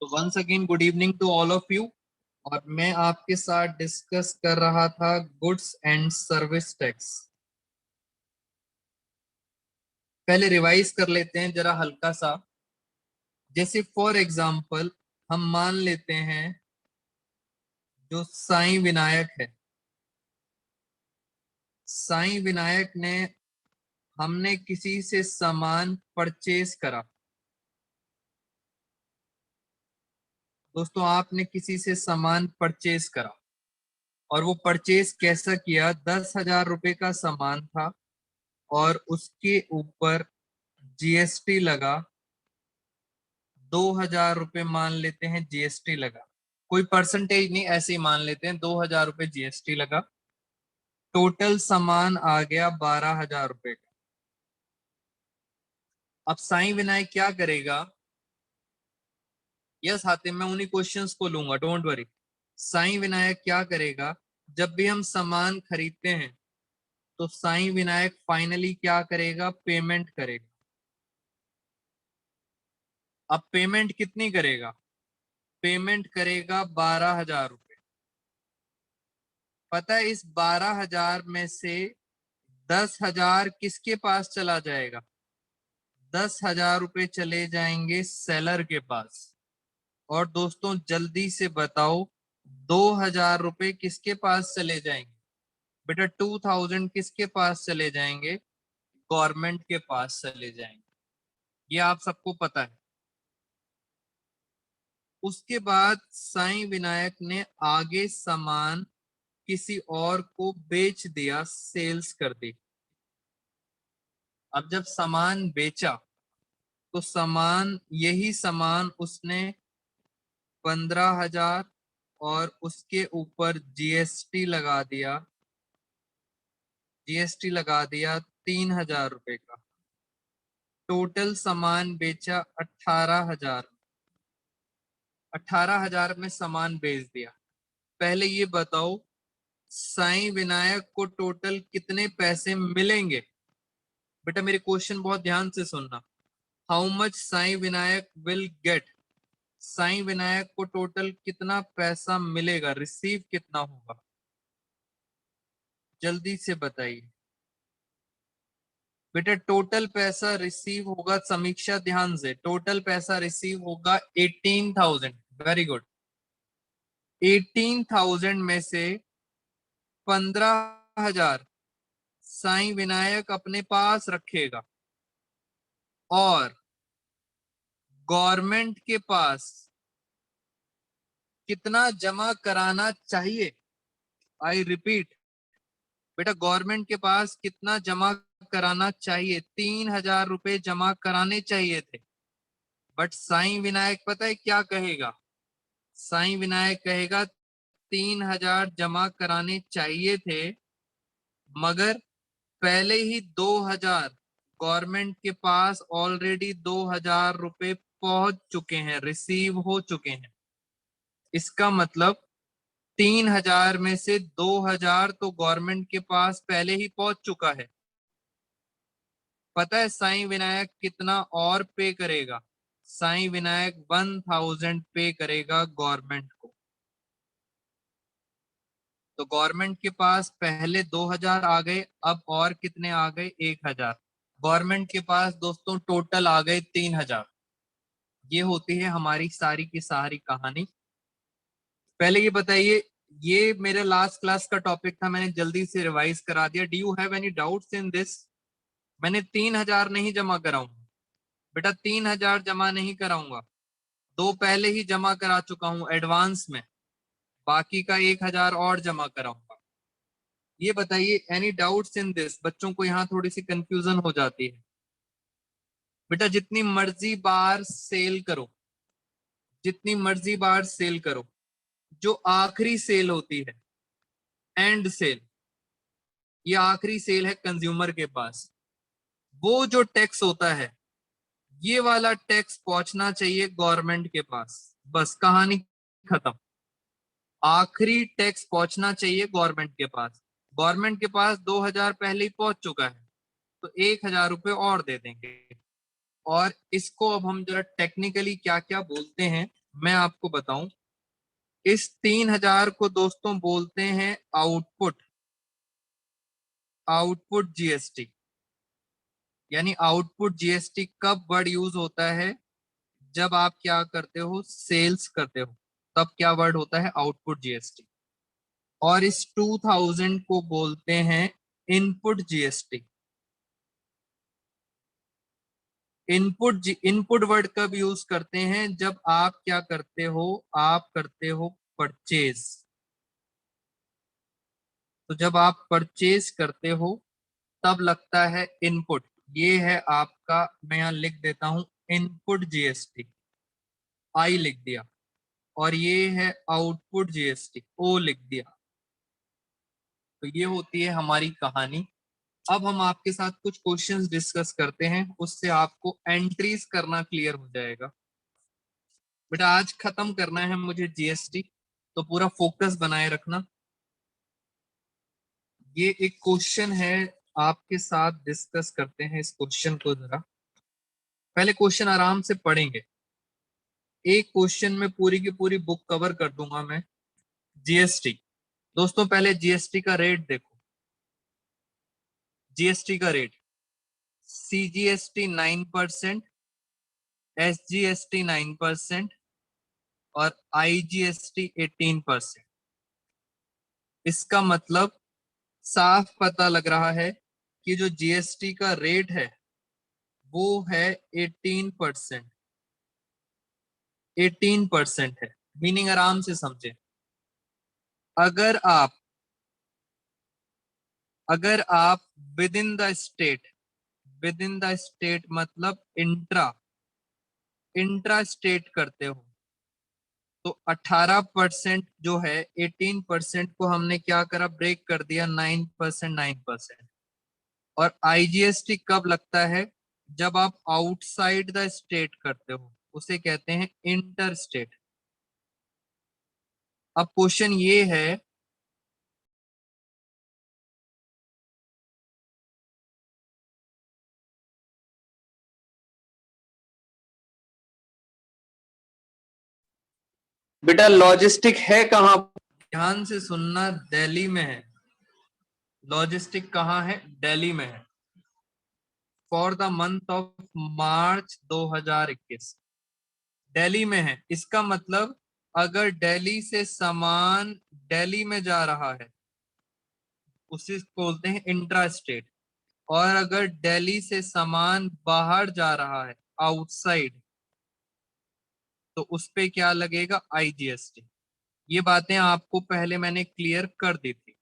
तो once again good evening to all of you. और मैं आपके साथ डिस्कस कर रहा था गुड्स एंड सर्विस टैक्स। पहले रिवाइज कर लेते हैं जरा हल्का सा। जैसे फॉर एग्जांपल हम मान लेते हैं जो साईं विनायक है, साईं विनायक ने हमने किसी से सामान परचेज करा। दोस्तों आपने किसी से सामान परचेज करा और वो परचेज कैसा किया, 10,000 रुपए का सामान था और उसके ऊपर जीएसटी लगा, 2,000 रुपए मान लेते हैं जीएसटी लगा। कोई परसेंटेज नहीं, ऐसे ही मान लेते हैं 2,000 रुपए जीएसटी लगा। टोटल सामान आ गया 12,000 रुपए का। अब साईं विनायक क्या करेगा? यस हातिम, मैं उन्हीं क्वेश्चंस को लूंगा, डोंट वरी। साईं विनायक क्या करेगा? जब भी हम सामान खरीदते हैं तो साईं विनायक फाइनली क्या करेगा? पेमेंट करेगा। अब पेमेंट कितनी करेगा? पेमेंट करेगा 12,000 रुपए। पता है इस 12,000 में से 10,000 किसके पास चला जाएगा? 10,000 रुपए चले जाएंगे सेलर के पास। और दोस्तों जल्दी से बताओ 2,000 रुपए किसके पास चले जाएंगे? बेटा 2,000 किसके पास चले जाएंगे? गवर्नमेंट के पास चले जाएंगे। ये आप सबको पता है। उसके बाद साईं विनायक ने आगे सामान किसी और को बेच दिया, सेल्स कर दी। अब जब सामान बेचा तो सामान, यही सामान उसने 15,000 और उसके ऊपर जीएसटी लगा दिया, जीएसटी लगा दिया 3,000 रुपए का। टोटल सामान बेचा 18,000, 18,000 में सामान बेच दिया। पहले ये बताओ साईं विनायक को टोटल कितने पैसे मिलेंगे? बेटा मेरे क्वेश्चन बहुत ध्यान से सुनना। How much Sai Vinayak will get? Sai Vinayak को टोटल कितना पैसा मिलेगा, रिसीव कितना होगा? जल्दी से बताइए बेटा। टोटल पैसा रिसीव होगा, समीक्षा ध्यान से, टोटल पैसा रिसीव होगा 18,000। Very good. 18,000 में से 15,000 साईं विनायक अपने पास रखेगा और गवर्नमेंट के पास कितना जमा कराना चाहिए? आई रिपीट बेटा, गवर्नमेंट के पास कितना जमा कराना चाहिए? 3,000 रुपए जमा कराने चाहिए थे। बट साईं विनायक पता है क्या कहेगा? साईं विनायक कहेगा 3,000 जमा कराने चाहिए थे, मगर पहले ही 2,000 गवर्नमेंट के पास ऑलरेडी 2,000 रुपए पहुंच चुके हैं, रिसीव हो चुके हैं। इसका मतलब 3,000 में से 2,000 तो गवर्नमेंट के पास पहले ही पहुंच चुका है। पता है साईं विनायक कितना और पे करेगा? साईं विनायक 1,000 पे करेगा गवर्नमेंट को। तो गवर्नमेंट के पास पहले 2,000 आ गए, अब और कितने आ गए? 1,000। गवर्नमेंट के पास दोस्तों टोटल आ गए 3,000। ये होती है हमारी सारी की सारी कहानी। पहले ये बताइए, ये मेरे लास्ट क्लास का टॉपिक था, मैंने जल्दी से रिवाइज करा दिया। Do you have any doubts in this? मैंने 3,000 नहीं जमा कराऊंगा बेटा, 3,000 जमा नहीं कराऊंगा, दो पहले ही जमा करा चुका हूं एडवांस में, बाकी का 1,000 और जमा कराऊंगा। ये बताइए एनी डाउट्स इन दिस? बच्चों को यहाँ थोड़ी सी कंफ्यूजन हो जाती है। बेटा जितनी मर्जी बार सेल करो, जितनी मर्जी बार सेल करो, जो आखिरी सेल होती है, एंड सेल, ये आखिरी सेल है कंज्यूमर के पास, वो जो टैक्स होता है, ये वाला टैक्स पहुंचना चाहिए गवर्नमेंट के पास। बस कहानी खत्म। आखिरी टैक्स पहुंचना चाहिए गवर्नमेंट के पास। गवर्नमेंट के पास 2,000 पहले ही पहुंच चुका है, तो 1,000 रुपए और दे देंगे। और इसको अब हम जरा टेक्निकली क्या क्या बोलते हैं मैं आपको बताऊं, इस 3000 को दोस्तों बोलते हैं आउटपुट, आउटपुट जीएसटी। यानी आउटपुट जीएसटी कब वर्ड यूज होता है? जब आप क्या करते हो, सेल्स करते हो, तब क्या वर्ड होता है? Output GST. और इस 2000 को बोलते हैं इनपुट जीएसटी। इनपुट वर्ड कब यूज करते हैं? जब आप क्या करते हो, आप करते हो परचेज। तो जब आप परचेज करते हो तब लगता है इनपुट। ये है आपका, मैं यहां लिख देता हूं इनपुट जीएसटी, आई लिख दिया। और ये है आउटपुट जीएसटी, ओ लिख दिया। तो ये होती है हमारी कहानी। अब हम आपके साथ कुछ क्वेश्चंस डिस्कस करते हैं, उससे आपको एंट्रीज करना क्लियर हो जाएगा। बेटा आज खत्म करना है मुझे जीएसटी, तो पूरा फोकस बनाए रखना। ये एक क्वेश्चन है, आपके साथ डिस्कस करते हैं इस क्वेश्चन को जरा। पहले क्वेश्चन आराम से पढ़ेंगे, एक क्वेश्चन में पूरी की पूरी बुक कवर कर दूंगा मैं। जीएसटी दोस्तों, पहले जीएसटी का रेट देखो। जीएसटी का रेट, सीजीएसटी 9%, एसजीएसटी 9% और आईजीएसटी 18%। इसका मतलब साफ पता लग रहा है कि जो जीएसटी का रेट है वो है 18%। 18% है, मीनिंग आराम से समझे। अगर आप अगर आप with in the state, with in the state मतलब इंट्रा इंट्रा स्टेट करते हो, तो 18% जो है, 18% को हमने क्या करा, ब्रेक कर दिया 9%, 9%। और आईजीएसटी कब लगता है? जब आप आउटसाइड द स्टेट करते हो, उसे कहते हैं इंटर स्टेट। अब क्वेश्चन ये है, बेटा लॉजिस्टिक है कहां? ध्यान से सुनना, दिल्ली में है। लॉजिस्टिक कहां है? दिल्ली में है। For the month of March 2021 Delhi में है। इसका मतलब अगर दिल्ली से सामान दिल्ली में जा रहा है, उसे बोलते हैं इंट्रा स्टेट। और अगर दिल्ली से सामान बाहर जा रहा है, आउटसाइड, तो उस पे क्या लगेगा? आईजीएसटी। ये बातें आपको पहले मैंने क्लियर कर दी थी।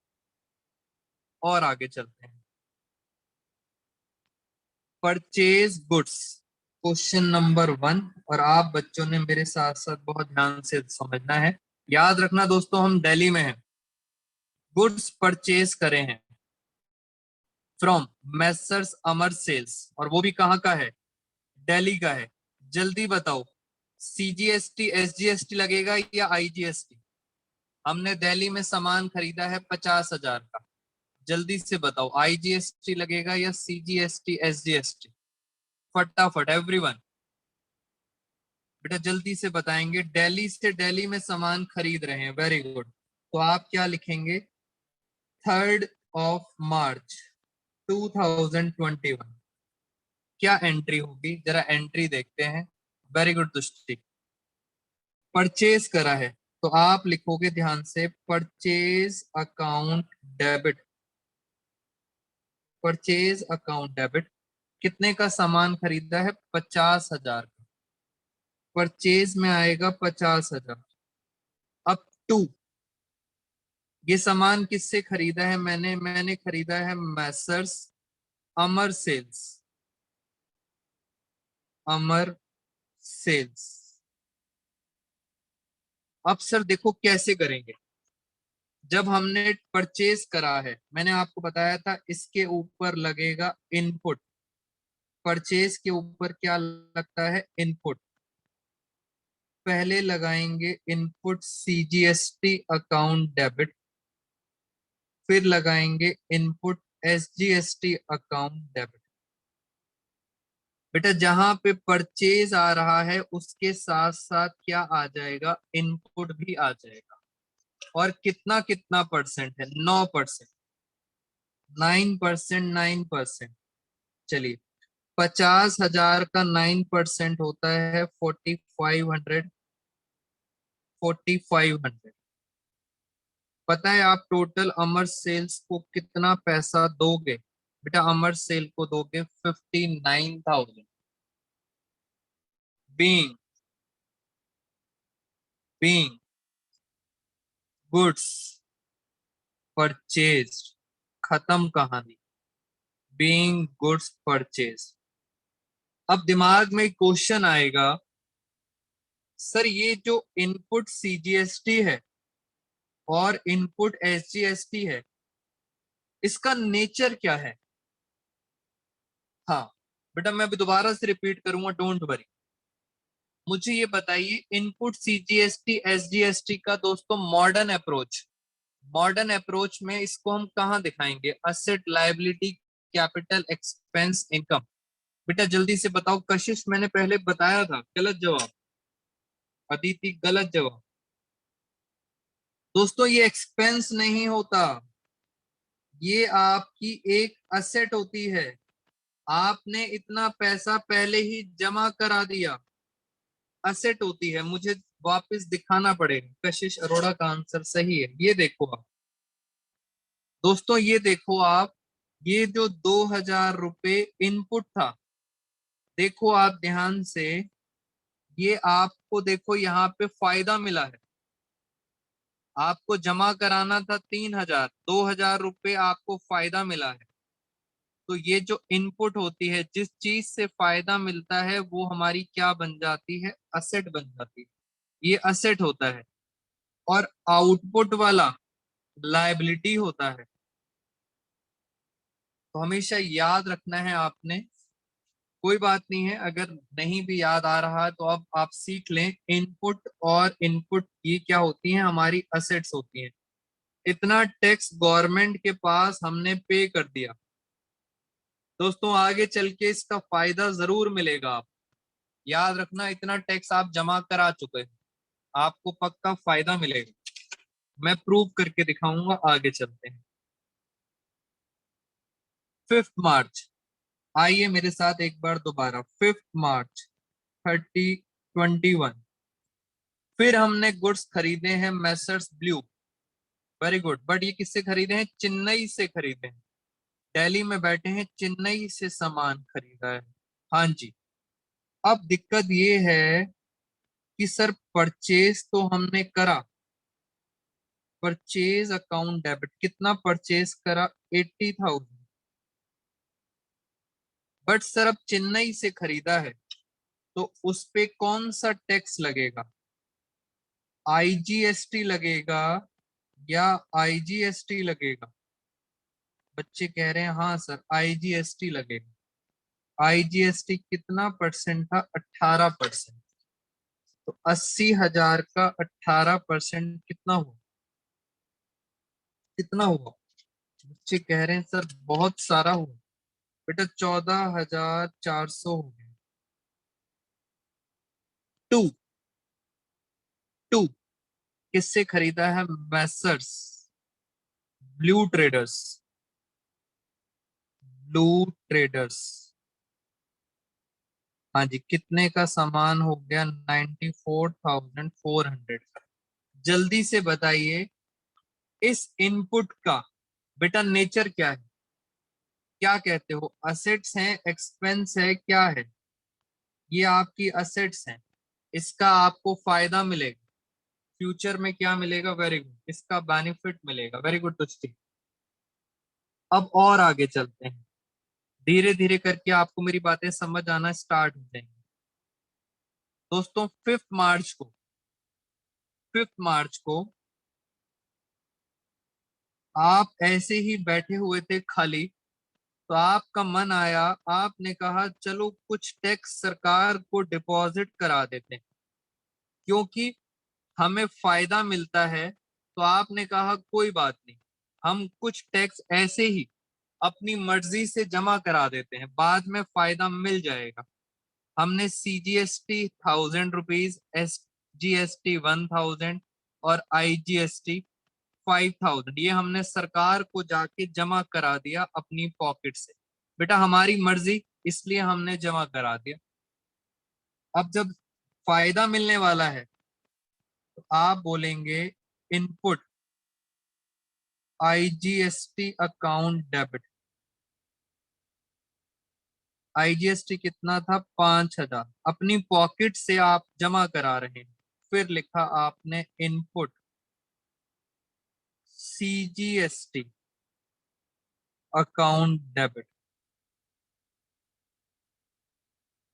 और आगे चलते हैं, परचेज गुड्स, क्वेश्चन नंबर 1। और आप बच्चों ने मेरे साथ साथ बहुत ध्यान से समझना है। याद रखना दोस्तों, हम दिल्ली में हैं, गुड्स परचेज करे हैं फ्रॉम मैसर्स अमर सेल्स, और वो भी कहाँ का है? दिल्ली का है। जल्दी बताओ, सीजीएसटी एसजीएसटी लगेगा या आईजीएसटी? हमने दिल्ली में सामान खरीदा है 50,000 का, जल्दी से बताओ आईजीएसटी लगेगा या सीजीएसटी एसजीएसटी? फटाफट एवरीवन, बेटा जल्दी से बताएंगे। दिल्ली से दिल्ली में सामान खरीद रहे हैं, वेरी गुड। तो आप क्या लिखेंगे? 3 मार्च 2021। क्या एंट्री होगी, जरा एंट्री देखते हैं। वेरी गुड दुष्टि, परचेज करा है, तो आप लिखोगे ध्यान से purchase account debit. Purchase account debit, कितने का सामान खरीदा है? 50,000 का। परचेज में आएगा 50,000। अब टू, ये सामान किससे खरीदा है? मैंने खरीदा है मैसर्स अमर सेल्स, अमर सेल्स। अब सर देखो कैसे करेंगे। जब हमने परचेज करा है, मैंने आपको बताया था इसके ऊपर लगेगा इनपुट। परचेज के ऊपर क्या लगता है? इनपुट। पहले लगाएंगे इनपुट सीजीएसटी अकाउंट डेबिट, फिर लगाएंगे इनपुट एसजीएसटी अकाउंट डेबिट। बेटा जहां पे परचेज आ रहा है उसके साथ साथ क्या आ जाएगा, इनपुट भी आ जाएगा। और कितना कितना परसेंट है, 9%, 9%, 9%। चलिए, 50,000 का 9% होता है 4500, 4500। पता है आप टोटल अमर सेल्स को कितना पैसा दोगे? बेटा अमर सेल को दोगे 59,000। बीइंग बीइंग गुड्स परचेज, खत्म कहानी। Being goods purchase. अब दिमाग में क्वेश्चन आएगा, सर ये जो इनपुट सीजीएसटी है और इनपुट एसजीएसटी है, इसका नेचर क्या है? हाँ बेटा, मैं अभी दोबारा से रिपीट करूंगा, डोंट वरी। मुझे ये बताइए, इनपुट सीजीएसटी एसजीएसटी का दोस्तों मॉडर्न अप्रोच, मॉडर्न अप्रोच में इसको हम कहाँ दिखाएंगे? Asset, liability, capital, expense, income. बेटा जल्दी से बताओ, कशिश मैंने पहले बताया था, गलत जवाब। अदिति गलत जवाब। दोस्तों ये एक्सपेंस नहीं होता, ये आपकी एक असेट होती है। आपने इतना पैसा पहले ही जमा करा दिया, असेट होती है, मुझे वापस दिखाना पड़ेगा। कशिश अरोड़ा का आंसर सही है। ये देखो आप दोस्तों, ये देखो आप, ये जो 2,000 रुपए इनपुट था, देखो आप ध्यान से, ये आपको देखो यहाँ पे फायदा मिला है। आपको जमा कराना था 3,000, 2,000 रुपए आपको फायदा मिला है। तो ये जो इनपुट होती है, जिस चीज से फायदा मिलता है वो हमारी क्या बन जाती है? असेट बन जाती है। ये असेट होता है। और आउटपुट वाला लायबिलिटी होता है। तो हमेशा याद रखना है आपने। कोई बात नहीं है, अगर नहीं भी याद आ रहा है तो अब आप सीख लें, इनपुट और इनपुट ये क्या होती हैं? हमारी असेट्स होती हैं। इतना टैक्स गवर्नमेंट के पास हमने पे कर दिया दोस्तों, आगे चल के इसका फायदा जरूर मिलेगा। आप याद रखना, इतना टैक्स आप जमा करा चुके हैं, आपको पक्का फायदा मिलेगा। मैं प्रूव करके दिखाऊंगा, आगे चलते हैं। 5 मार्च, आइए मेरे साथ एक बार दोबारा। 5 मार्च 3021। फिर हमने गुड्स खरीदे हैं Messrs blue. Very good, but ये किससे खरीदे हैं? चेन्नई से खरीदे हैं। दिल्ली में बैठे हैं, चेन्नई से सामान खरीदा है। हाँ जी। अब दिक्कत ये है कि सर परचेज तो हमने करा, परचेज अकाउंट डेबिट, कितना परचेज करा? 80,000। बट सर अब चेन्नई से खरीदा है, तो उस पे कौन सा टैक्स लगेगा? आईजीएसटी लगेगा या आईजीएसटी लगेगा? बच्चे कह रहे हैं हाँ सर आईजीएसटी लगेगा। आईजीएसटी कितना परसेंट था? 18%। तो 80,000 का 18% कितना हुआ? कितना हुआ? बच्चे कह रहे हैं सर बहुत सारा हुआ। बेटा 14,400 हो गया। टू टू किससे खरीदा है? Messrs blue traders, blue traders. हाँ जी, कितने का सामान हो गया? 94,400 का। जल्दी से बताइए, इस इनपुट का बेटा नेचर क्या है? क्या कहते हो? असेट्स हैं, एक्सपेंस है, क्या है? ये आपकी असेट्स हैं, इसका आपको फायदा मिलेगा। फ्यूचर में क्या मिलेगा? वेरी गुड, इसका बेनिफिट मिलेगा। वेरी गुड दोस्ती। अब और आगे चलते हैं, धीरे धीरे करके आपको मेरी बातें समझ आना स्टार्ट हो जाएंगी। दोस्तों 5 मार्च को, 5 मार्च को आप ऐसे ही बैठे हुए थे खाली, तो आपका मन आया, आपने कहा चलो कुछ टैक्स सरकार को डिपॉजिट करा देते हैं, क्योंकि हमें फायदा मिलता है। तो आपने कहा कोई बात नहीं, हम कुछ टैक्स ऐसे ही अपनी मर्जी से जमा करा देते हैं, बाद में फायदा मिल जाएगा। हमने CGST 1000 रुपीज, SGST 1000 और IGST 5000 ये हमने सरकार को जाके जमा करा दिया अपनी पॉकेट से। बेटा हमारी मर्जी, इसलिए हमने जमा करा दिया। अब जब फायदा मिलने वाला है तो आप बोलेंगे input IGST account debit. IGST कितना था? 5000, अपनी पॉकेट से आप जमा करा रहे हैं। फिर लिखा आपने इनपुट CGST अकाउंट डेबिट।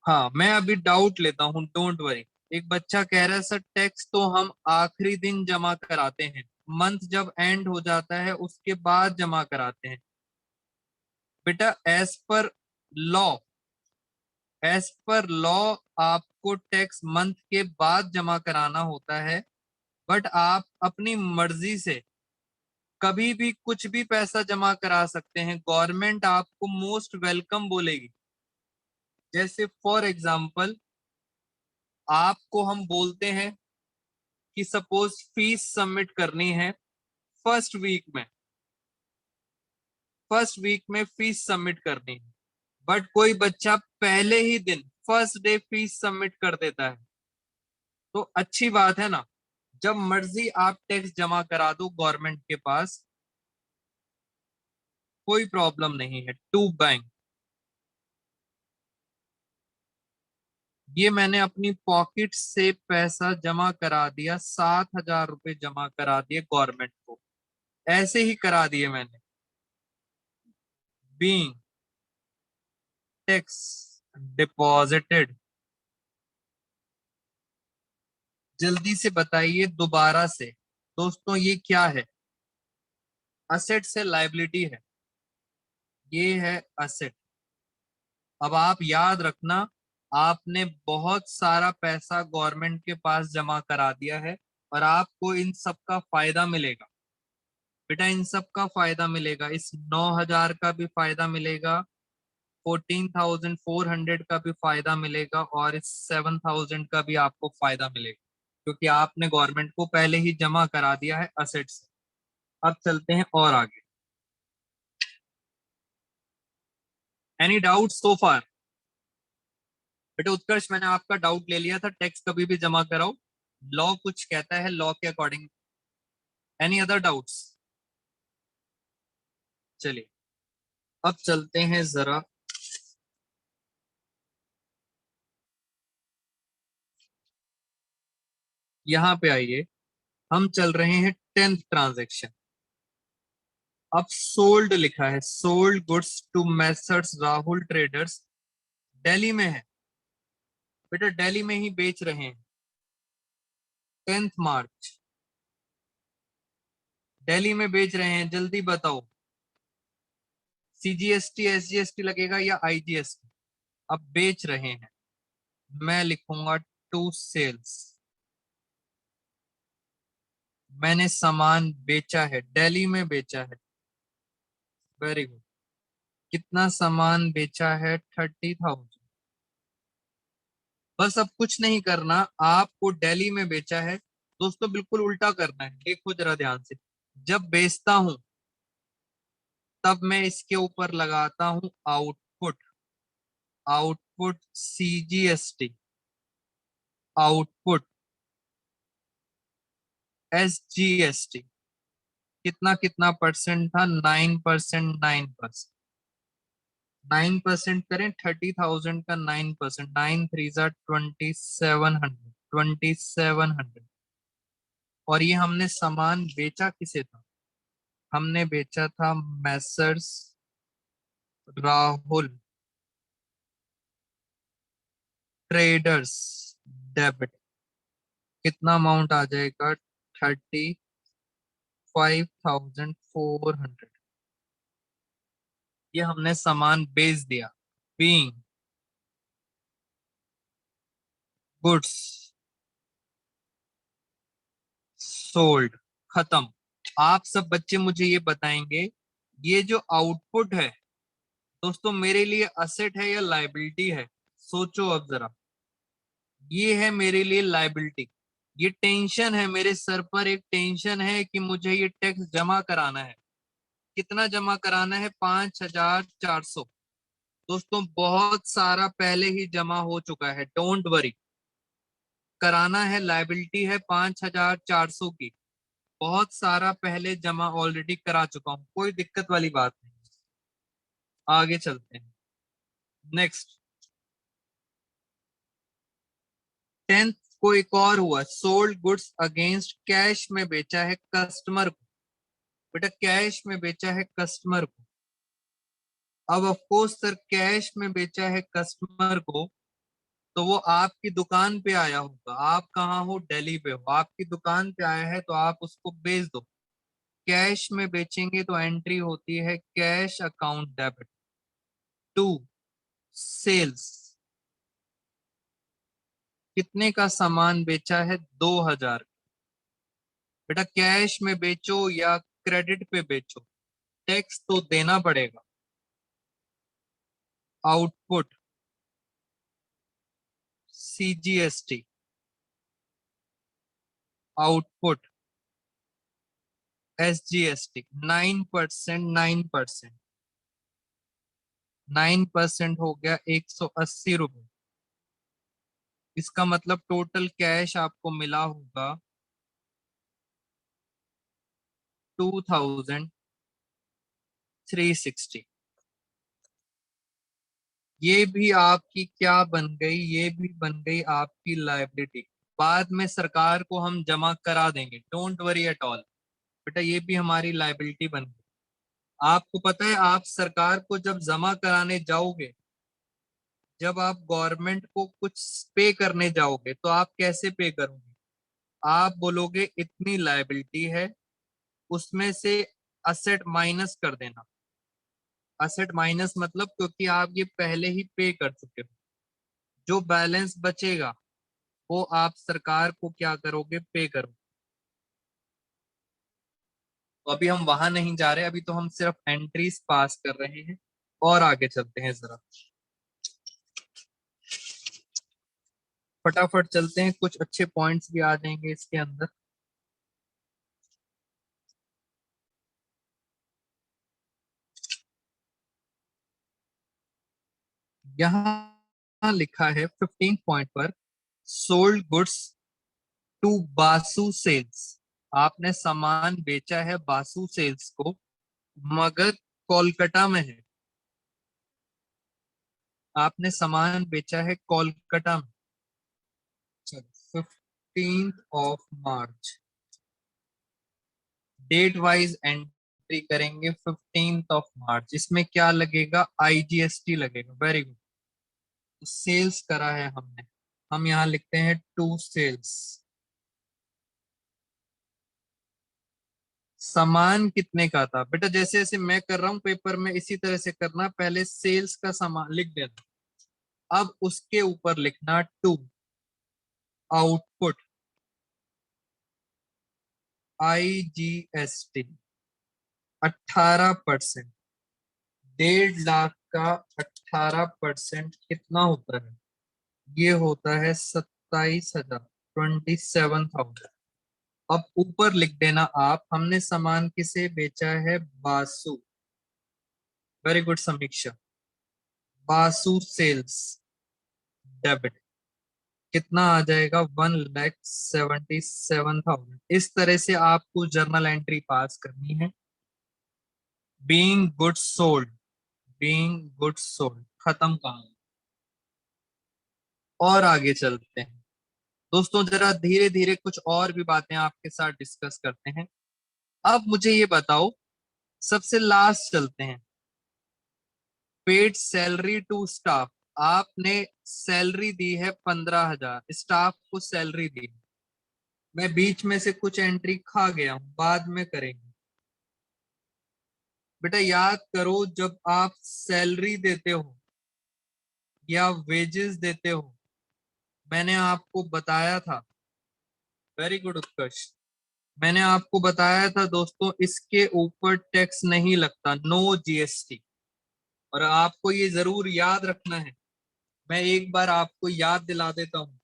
हाँ, मैं अभी डाउट लेता हूँ, डोंट वरी। एक बच्चा कह रहा है सर टैक्स तो हम आखिरी दिन जमा कराते हैं, मंथ जब एंड हो जाता है उसके बाद जमा कराते हैं। बेटा लॉ एज पर लॉ आपको टैक्स मंथ के बाद जमा कराना होता है, बट आप अपनी मर्जी से कभी भी कुछ भी पैसा जमा करा सकते हैं। गवर्नमेंट आपको मोस्ट वेलकम बोलेगी। जैसे फॉर एग्जांपल आपको हम बोलते हैं कि सपोज फीस सबमिट करनी है फर्स्ट वीक में, फीस सबमिट करनी है, बट कोई बच्चा पहले ही दिन फर्स्ट डे फीस सबमिट कर देता है, तो अच्छी बात है ना। जब मर्जी आप टैक्स जमा करा दो गवर्नमेंट के पास, कोई प्रॉब्लम नहीं है। टू बैंक, ये मैंने अपनी पॉकेट से पैसा जमा करा दिया, 7000 रुपये जमा करा दिए गवर्नमेंट को, ऐसे ही करा दिए मैंने। Being tax deposited. जल्दी से बताइए दोबारा से दोस्तों, ये क्या है? असेट से लायबिलिटी है, ये है असेट। अब आप याद रखना, आपने बहुत सारा पैसा गवर्नमेंट के पास जमा करा दिया है और आपको इन सब का फायदा मिलेगा। बेटा इन सब का फायदा मिलेगा, इस 9000 का भी फायदा मिलेगा, 14,400 का भी फायदा मिलेगा और इस 7,000 का भी आपको फायदा मिलेगा, क्योंकि आपने गवर्नमेंट को पहले ही जमा करा दिया है असेट से। अब चलते हैं और आगे। एनी डाउट सो फार? बेटा उत्कर्ष, मैंने आपका डाउट ले लिया था, टैक्स कभी भी जमा कराओ, लॉ कुछ कहता है, लॉ के अकॉर्डिंग। Any other doubts? चलिए अब चलते हैं जरा, यहां पे आइए। हम चल रहे हैं 10th ट्रांजेक्शन। अब सोल्ड लिखा है, sold goods to messrs Rahul traders, Delhi में है। बेटा दिल्ली में ही बेच रहे हैं, 10th मार्च दिल्ली में बेच रहे हैं, जल्दी बताओ। CGST SGST लगेगा या IGST? अब बेच रहे हैं, मैं लिखूंगा टू सेल्स। मैंने सामान बेचा है, दिल्ली में बेचा है, वेरी गुड। कितना सामान बेचा है? 30,000। बस अब कुछ नहीं करना, आपको दिल्ली में बेचा है। दोस्तों बिल्कुल उल्टा करना है, देखो जरा ध्यान से। जब बेचता हूं तब मैं इसके ऊपर लगाता हूं output, output CGST, output SGST। कितना कितना परसेंट था? 9%, 9%। 9% करें, 30,000 का 9%, 9 3 जा 2700, 2700। और ये हमने सामान बेचा किसे था? हमने बेचा था मैसर्स राहुल ट्रेडर्स डेबिट। कितना अमाउंट आ जाएगा? 35,400। ये हमने सामान बेच दिया। बीइंग गुड्स सोल्ड, खत्म। आप सब बच्चे मुझे ये बताएंगे, ये जो आउटपुट है दोस्तों मेरे लिए असेट है या लायबिलिटी है? सोचो अब जरा, ये है मेरे लिए लाइबिलिटी, ये टेंशन है मेरे सर पर, एक टेंशन है कि मुझे ये टैक्स जमा कराना है। कितना जमा कराना है? 5,400। दोस्तों बहुत सारा पहले ही जमा हो चुका है, डोंट वरी। कराना है, लाइबिलिटी है 5,400 की, बहुत सारा पहले जमा ऑलरेडी करा चुका हूं, कोई दिक्कत वाली बात नहीं। आगे चलते हैं। नेक्स्ट 10th को एक और हुआ, सोल्ड गुड्स अगेंस्ट कैश में बेचा है कस्टमर को। बेटा कैश में बेचा है कस्टमर को। अब ऑफ कोर्स सर कैश में बेचा है कस्टमर को, तो वो आपकी दुकान पे आया होगा। आप कहाँ हो? दिल्ली पे हो। आपकी दुकान पे आया है तो आप उसको बेच दो। कैश में बेचेंगे तो एंट्री होती है cash account debit. To sales, कितने का सामान बेचा है? 2,000। बेटा कैश में बेचो या क्रेडिट पे बेचो, टैक्स तो देना पड़ेगा। Output CGST, output SGST। 9%, 9%, 9% हो गया 180 रुपए। इसका मतलब टोटल कैश आपको मिला होगा 2,360। ये भी आपकी क्या बन गई? ये भी बन गई आपकी लायबिलिटी। बाद में सरकार को हम जमा करा देंगे, डोंट वरी एट ऑल। बेटा ये भी हमारी लायबिलिटी बन गई। आपको पता है आप सरकार को जब जमा कराने जाओगे, जब आप गवर्नमेंट को कुछ पे करने जाओगे तो आप कैसे पे करोगे? आप बोलोगे इतनी लायबिलिटी है, उसमें से असेट माइनस कर देना। असेट माइनस मतलब क्योंकि आप ये पहले ही पे कर चुके हो, जो बैलेंस बचेगा वो आप सरकार को क्या करोगे? पे करोगे। तो अभी हम वहां नहीं जा रहे, अभी तो हम सिर्फ एंट्रीज पास कर रहे हैं। और आगे चलते हैं जरा, फटाफट चलते हैं, कुछ अच्छे पॉइंट्स भी आ जाएंगे इसके अंदर। यहाँ लिखा है 15 पॉइंट पर, sold goods to Basu sales. आपने सामान बेचा है बासु सेल्स को, मगर कोलकाता में है। आपने सामान बेचा है कोलकाता में। 15 of March, date wise entry करेंगे। 15 ऑफ मार्च, इसमें क्या लगेगा? IGST लगेगा। Very good. सेल्स करा है हमने, हम यहाँ लिखते हैं टू सेल्स। सामान कितने का था? बेटा जैसे जैसे मैं कर रहा हूँ पेपर में, इसी तरह से करना। पहले सेल्स का सामान लिख देना, अब उसके ऊपर लिखना टू। Output IGST 18%। 1.5 लाख का 18% कितना होता है? ये होता है 27,000, 27,000। अब ऊपर लिख देना आप, हमने सामान किसे बेचा है? बासु। वेरी गुड समीक्षा। बासु सेल्स डेबिट कितना आ जाएगा? 1,77,000। इस तरह से आपको जर्नल एंट्री पास करनी है। Being good sold, being good sold, खत्म कहानी। और आगे चलते हैं दोस्तों, जरा धीरे धीरे कुछ और भी बातें आपके साथ डिस्कस करते हैं। अब मुझे ये बताओ, सबसे लास्ट चलते हैं, पेड सैलरी टू स्टाफ। आपने सैलरी दी है 15,000, स्टाफ को सैलरी दी है। मैं बीच में से कुछ एंट्री खा गया हूं, बाद में करेंगे। बेटा याद करो, जब आप सैलरी देते हो या वेजेस देते हो, मैंने आपको बताया था। वेरी गुड उत्कर्ष। मैंने आपको बताया था दोस्तों, इसके ऊपर टैक्स नहीं लगता, नो GST। और आपको ये जरूर याद रखना है, मैं एक बार आपको याद दिला देता हूँ,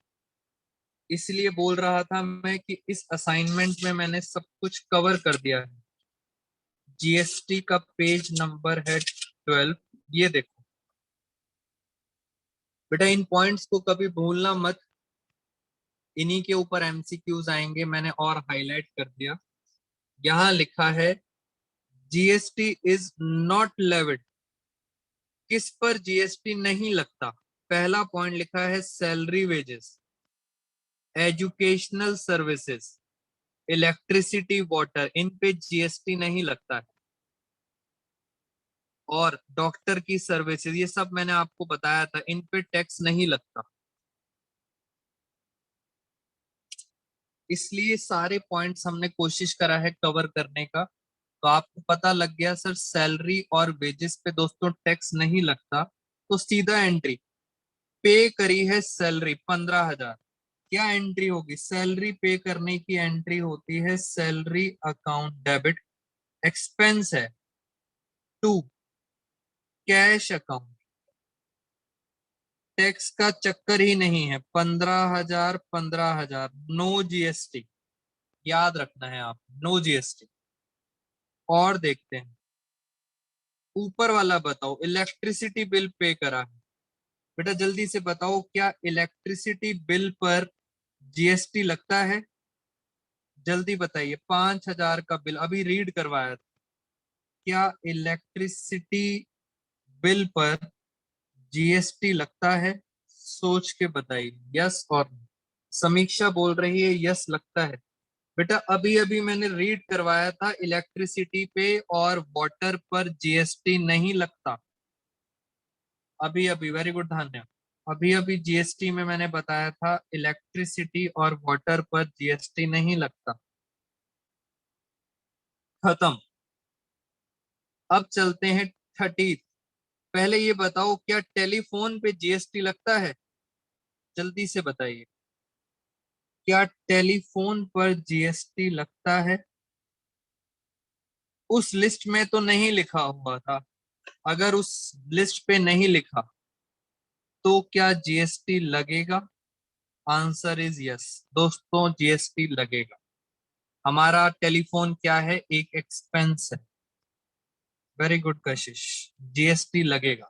इसलिए बोल रहा था मैं कि इस असाइनमेंट में मैंने सब कुछ कवर कर दिया है। जीएसटी का पेज नंबर है 12। ये देखो बेटा, इन पॉइंट्स को कभी भूलना मत, इन्हीं के ऊपर एमसीक्यूज आएंगे। मैंने और हाईलाइट कर दिया। यहां लिखा है जीएसटी इज नॉट लेविड। किस पर जीएसटी नहीं लगता? पहला पॉइंट लिखा है salary wages, educational services, electricity, water, इन पे जीएसटी नहीं लगता है। और डॉक्टर की सर्विसेज, ये सब मैंने आपको बताया था, इन पे टैक्स नहीं लगता। इसलिए सारे पॉइंट्स हमने कोशिश करा है कवर करने का। तो आपको पता लग गया सर, सैलरी और वेजेस पे दोस्तों टैक्स नहीं लगता। तो सीधा एंट्री, पे करी है सैलरी 15,000। क्या एंट्री होगी? सैलरी पे करने की एंट्री होती है सैलरी अकाउंट डेबिट। एक्सपेंस है 2, कैश अकाउंट। टैक्स का चक्कर ही नहीं है। 15,000 15,000, नो जीएसटी। याद रखना है आप, नो जीएसटी। और देखते हैं ऊपर वाला, बताओ इलेक्ट्रिसिटी बिल पे करा है। बेटा जल्दी से बताओ, क्या इलेक्ट्रिसिटी बिल पर जीएसटी लगता है? जल्दी बताइए। 5,000 का बिल अभी रीड करवाया था। क्या इलेक्ट्रिसिटी बिल पर जीएसटी लगता है? सोच के बताइए, यस और नो। समीक्षा बोल रही है यस लगता है। बेटा अभी अभी मैंने रीड करवाया था, इलेक्ट्रिसिटी पे और वाटर पर जीएसटी नहीं लगता। अभी अभी, वेरी गुड धन्य। अभी अभी जीएसटी में मैंने बताया था इलेक्ट्रिसिटी और वाटर पर जीएसटी नहीं लगता। खत्म। अब चलते हैं 30। पहले ये बताओ, क्या टेलीफोन पे जीएसटी लगता है? जल्दी से बताइए, क्या टेलीफोन पर जीएसटी लगता है? उस लिस्ट में तो नहीं लिखा हुआ था। अगर उस लिस्ट पे नहीं लिखा तो क्या जीएसटी लगेगा? Answer is yes. दोस्तों जीएसटी लगेगा। हमारा टेलीफोन क्या है? एक एक्सपेंस है। वेरी गुड कशिश, जीएसटी लगेगा।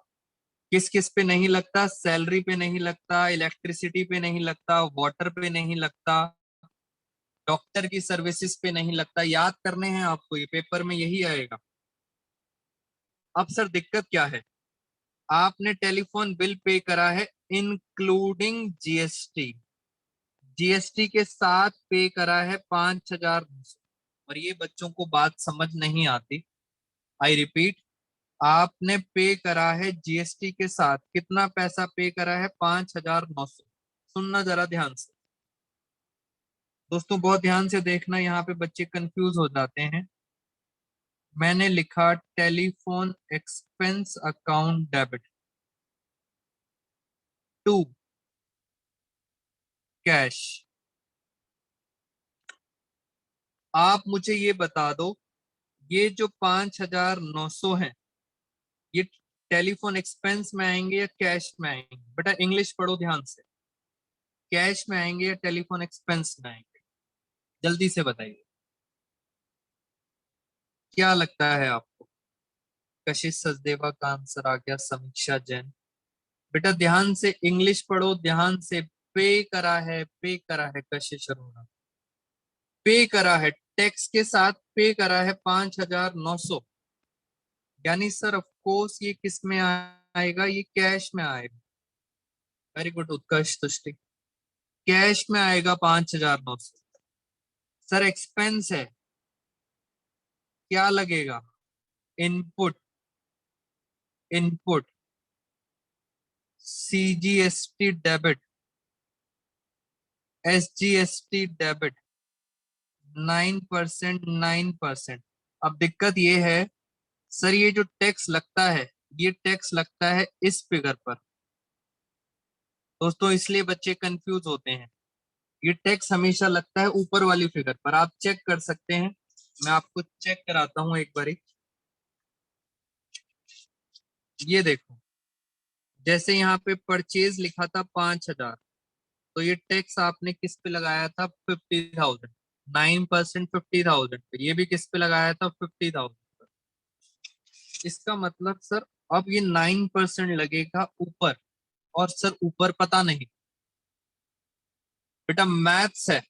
किस किस पे नहीं लगता? सैलरी पे नहीं लगता, इलेक्ट्रिसिटी पे नहीं लगता, वाटर पे नहीं लगता, डॉक्टर की सर्विसेज पे नहीं लगता। याद करने हैं आपको, ये पेपर में यही आएगा। अब सर दिक्कत क्या है? आपने टेलीफोन बिल पे करा है इंक्लूडिंग जीएसटी, जीएसटी के साथ पे करा है 5,000। और ये बच्चों को बात समझ नहीं आती। आई रिपीट, आपने पे करा है जीएसटी के साथ। कितना पैसा पे करा है? 5,900। सुनना जरा ध्यान से दोस्तों, बहुत ध्यान से देखना, यहाँ पे बच्चे कंफ्यूज हो जाते हैं। मैंने लिखा telephone expense account debit, 2 cash. आप मुझे ये बता दो, ये जो 5,900 है, ये टेलीफोन एक्सपेंस में आएंगे या कैश में आएंगे? बेटा इंग्लिश पढ़ो ध्यान से। कैश में आएंगे या टेलीफोन एक्सपेंस में आएंगे? जल्दी से बताइए, क्या लगता है आपको? कशिश सचदेवा का आंसर आ गया, समीक्षा जैन। बेटा ध्यान से इंग्लिश पढ़ो, ध्यान से। पे करा है, पे करा है कशिश अरोड़ा, पे करा है टैक्स के साथ, पे करा है 5,900। यानी सर ऑफ कोर्स ये किस में आएगा? ये कैश में आएगा। वेरी गुड उत्कर्ष तुष्टि, कैश में आएगा 5,900। सर एक्सपेंस है, क्या लगेगा? Input, input, CGST debit, SGST debit, 9%, 9%। अब दिक्कत ये है सर, ये जो टैक्स लगता है, ये टैक्स लगता है इस फिगर पर। दोस्तों इसलिए बच्चे कंफ्यूज होते हैं। ये टैक्स हमेशा लगता है ऊपर वाली फिगर पर। आप चेक कर सकते हैं, मैं आपको चेक कराता हूं एक बारी। ये देखो, जैसे यहाँ पे परचेज लिखा था 5,000, तो ये टैक्स आपने किस पे लगाया था? 50,000। 9% 50,000 पे, ये भी किस पे लगाया था? 50,000। इसका मतलब सर अब ये 9% लगेगा ऊपर, और सर ऊपर पता नहीं। बेटा मैथ्स है,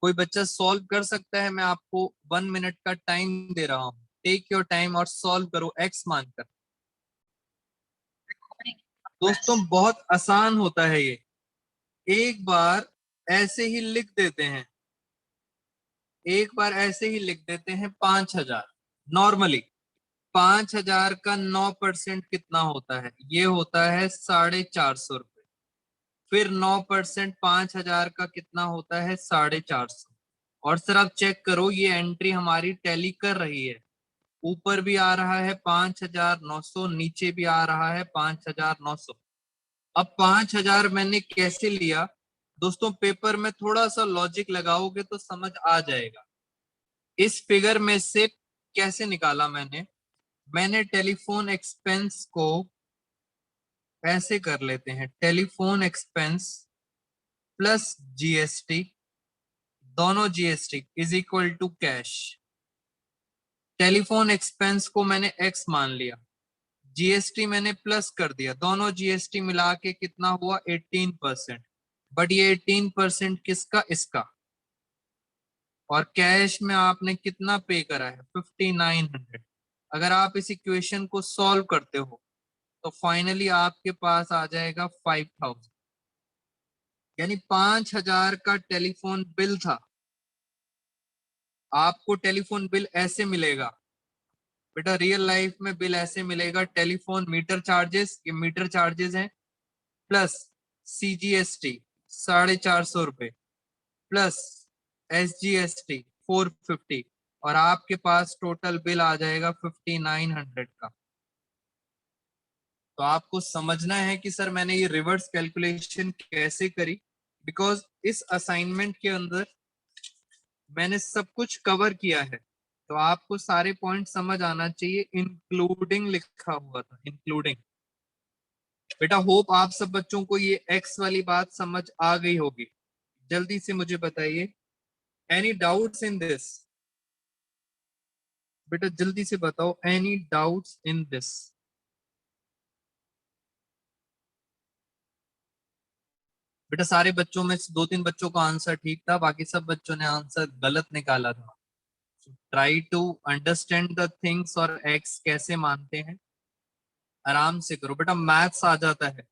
कोई बच्चा सॉल्व कर सकता है? मैं आपको 1 मिनट का टाइम दे रहा हूं, टेक योर टाइम और सॉल्व करो एक्स मानकर। दोस्तों बहुत आसान होता है ये, एक बार ऐसे ही लिख देते हैं, एक बार ऐसे ही लिख देते हैं 5,000 नॉर्मली। 5,000 का 9% कितना होता है? ये होता है 450 रुपये। फिर 9% 5,000 का कितना होता है? 450। और सर आप चेक करो, ये एंट्री हमारी टैली कर रही है। ऊपर भी आ रहा है 5,900, नीचे भी आ रहा है 5,900। अब 5,000 मैंने कैसे लिया? दोस्तों पेपर में थोड़ा सा लॉजिक लगाओगे तो समझ आ जाएगा। इस फिगर में से कैसे निकाला मैंने टेलीफोन एक्सपेंस को ऐसे कर लेते हैं, टेलीफोन एक्सपेंस प्लस जीएसटी, दोनों GST is equal to cash. Telephone expense को मैंने एक्स मान लिया, जीएसटी मैंने प्लस कर दिया, दोनों जीएसटी मिला के कितना हुआ? 18%। बट ये 18% किसका? इसका। और कैश में आपने कितना पे करा है? 5,900। अगर आप इस इक्वेशन को सॉल्व करते हो तो फाइनली आपके पास आ जाएगा 5,000। यानी 5,000 का टेलीफोन बिल था। आपको टेलीफोन बिल ऐसे मिलेगा बेटा, रियल लाइफ में बिल ऐसे मिलेगा, टेलीफोन मीटर चार्जेस, ये मीटर चार्जेस हैं, प्लस सीजीएसटी 450 रुपए, प्लस एसजीएसटी 450, और आपके पास टोटल बिल आ जाएगा 5,900 का। तो आपको समझना है कि सर मैंने ये रिवर्स कैलकुलेशन कैसे करी, बिकॉज इस असाइनमेंट के अंदर मैंने सब कुछ कवर किया है, तो आपको सारे पॉइंट समझ आना चाहिए। इंक्लूडिंग लिखा हुआ था, इंक्लूडिंग। बेटा होप आप सब बच्चों को ये एक्स वाली बात समझ आ गई होगी। जल्दी से मुझे बताइए, एनी डाउट्स इन दिस? बेटा जल्दी से बताओ, एनी डाउट्स इन दिस? बेटा सारे बच्चों में से 2-3 बच्चों का आंसर ठीक था, बाकी सब बच्चों ने आंसर गलत निकाला था। Try to understand the things, और एक्स कैसे मानते हैं आराम से करो। बेटा मैथ्स आ जाता है,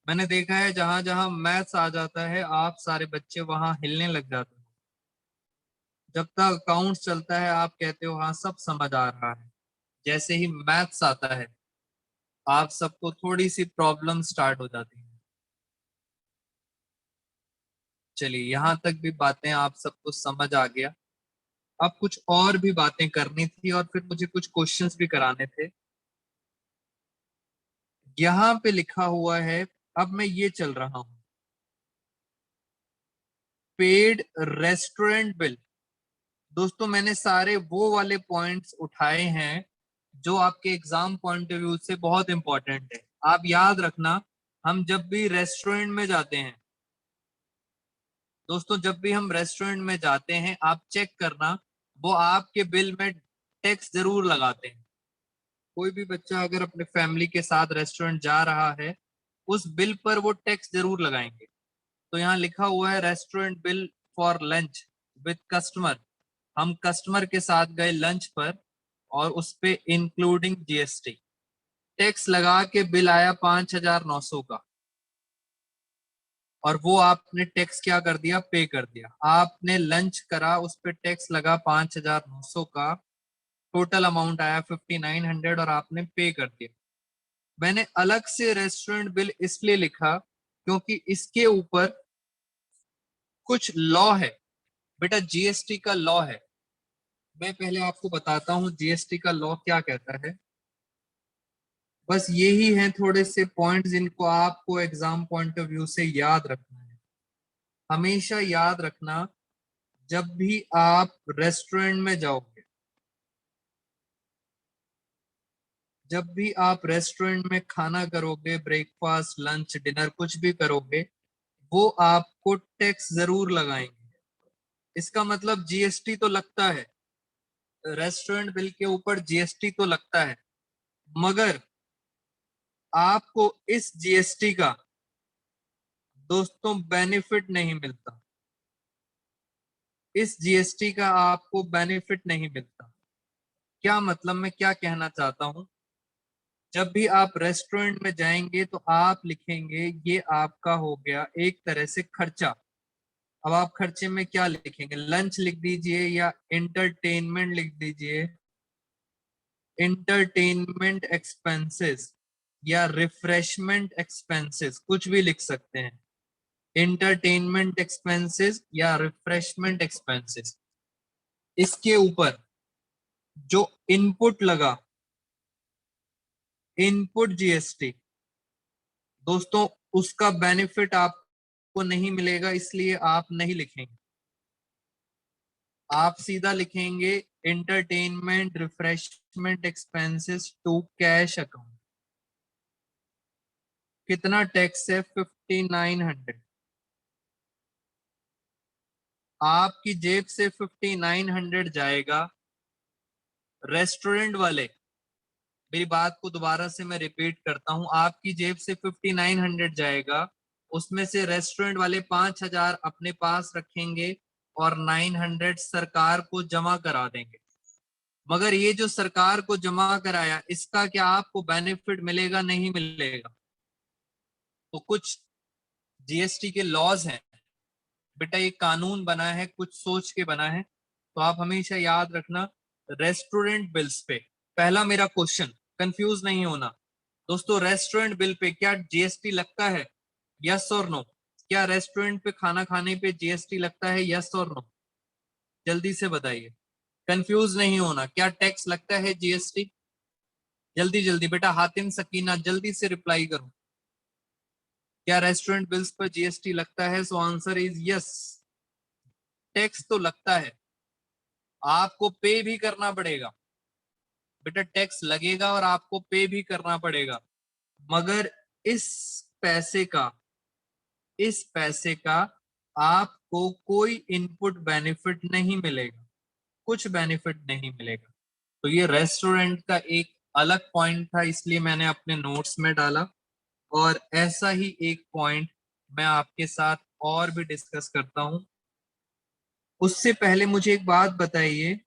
मैंने देखा है जहां जहां मैथ्स आ जाता है आप सारे बच्चे वहां हिलने लग जाते हैं। जब तक अकाउंट्स चलता है आप कहते हो हाँ सब समझ आ रहा है, जैसे ही मैथ्स आता है आप सबको थोड़ी सी प्रॉब्लम स्टार्ट हो जाती है। चलिए यहां तक भी बातें आप सबको समझ आ गया। अब कुछ और भी बातें करनी थी, और फिर मुझे कुछ क्वेश्चंस भी कराने थे। यहाँ पे लिखा हुआ है, अब मैं ये चल रहा हूं, पेड रेस्टोरेंट बिल। दोस्तों मैंने सारे वो वाले पॉइंट्स उठाए हैं जो आपके एग्जाम पॉइंट ऑफ व्यू से बहुत इंपॉर्टेंट है। आप याद रखना, हम जब भी रेस्टोरेंट में जाते हैं, दोस्तों जब भी हम रेस्टोरेंट में जाते हैं आप चेक करना, वो आपके बिल में टैक्स जरूर लगाते हैं। कोई भी बच्चा अगर अपने फैमिली के साथ रेस्टोरेंट जा रहा है, उस बिल पर वो टैक्स जरूर लगाएंगे। तो यहाँ लिखा हुआ है restaurant bill for lunch with customer. हम कस्टमर के साथ गए लंच पर, और उस पे इंक्लूडिंग जीएसटी टैक्स लगा के बिल आया 5,900 का, और वो आपने टैक्स क्या कर दिया? पे कर दिया। आपने लंच करा, उस पे टैक्स लगा 5,900 का, टोटल अमाउंट आया 5,900, और आपने पे कर दिया। मैंने अलग से रेस्टोरेंट बिल इसलिए लिखा क्योंकि इसके ऊपर कुछ लॉ है। बेटा जीएसटी का लॉ है, मैं पहले आपको बताता हूँ जीएसटी का लॉ क्या कहता है। बस यही है थोड़े से पॉइंट जिनको आपको एग्जाम पॉइंट ऑफ व्यू से याद रखना है। हमेशा याद रखना, जब भी आप रेस्टोरेंट में जाओगे, जब भी आप रेस्टोरेंट में खाना करोगे, ब्रेकफास्ट, लंच, डिनर कुछ भी करोगे, वो आपको टैक्स जरूर लगाएंगे। इसका मतलब जीएसटी तो लगता है, रेस्टोरेंट बिल के ऊपर जीएसटी तो लगता है, मगर आपको इस जीएसटी का दोस्तों बेनिफिट नहीं मिलता। इस जीएसटी का आपको बेनिफिट नहीं मिलता। क्या मतलब, मैं क्या कहना चाहता हूं, जब भी आप रेस्टोरेंट में जाएंगे तो आप लिखेंगे ये आपका हो गया एक तरह से खर्चा। अब आप खर्चे में क्या लिखेंगे, लंच लिख दीजिए या एंटरटेनमेंट लिख दीजिए, एंटरटेनमेंट एक्सपेंसेस या रिफ्रेशमेंट एक्सपेंसेस, कुछ भी लिख सकते हैं, एंटरटेनमेंट एक्सपेंसेस या रिफ्रेशमेंट एक्सपेंसेस। इसके ऊपर जो इनपुट लगा, इनपुट जीएसटी, दोस्तों उसका बेनिफिट आपको नहीं मिलेगा, इसलिए आप नहीं लिखेंगे। आप सीधा लिखेंगे entertainment refreshment expenses to cash account. कितना टैक्स है, 5900। आपकी जेब से 5900 जाएगा, रेस्टोरेंट वाले, मेरी बात को दोबारा से मैं रिपीट करता हूं, आपकी जेब से 5900 जाएगा, उसमें से रेस्टोरेंट वाले 5000 अपने पास रखेंगे और 900 सरकार को जमा करा देंगे। मगर ये जो सरकार को जमा कराया, इसका क्या आपको बेनिफिट मिलेगा, नहीं मिलेगा। तो कुछ जीएसटी के लॉज हैं बेटा, ये कानून बना है, कुछ सोच के बना है, तो आप हमेशा याद रखना। रेस्टोरेंट बिल्स पे पहला मेरा क्वेश्चन, कंफ्यूज नहीं होना दोस्तों, रेस्टोरेंट बिल पे क्या जीएसटी लगता है, यस और नो? क्या रेस्टोरेंट पे खाना खाने पे जीएसटी लगता है, यस और नो? जल्दी से बताइए, कंफ्यूज नहीं होना, क्या टैक्स लगता है जीएसटी? जल्दी जल्दी बेटा, हातिम, सकीना, जल्दी से रिप्लाई करो। क्या रेस्टोरेंट बिल्स पर जीएसटी लगता है? So answer is yes, tax तो लगता है, आपको पे भी करना पड़ेगा बेटा, टैक्स लगेगा और आपको पे भी करना पड़ेगा। मगर इस पैसे का, इस पैसे का आपको कोई इनपुट बेनिफिट नहीं मिलेगा, कुछ बेनिफिट नहीं मिलेगा। तो ये रेस्टोरेंट का एक अलग पॉइंट था, इसलिए मैंने अपने नोट्स में डाला। और ऐसा ही एक पॉइंट मैं आपके साथ और भी डिस्कस करता हूं। उससे पहले मुझे एक बात बताइए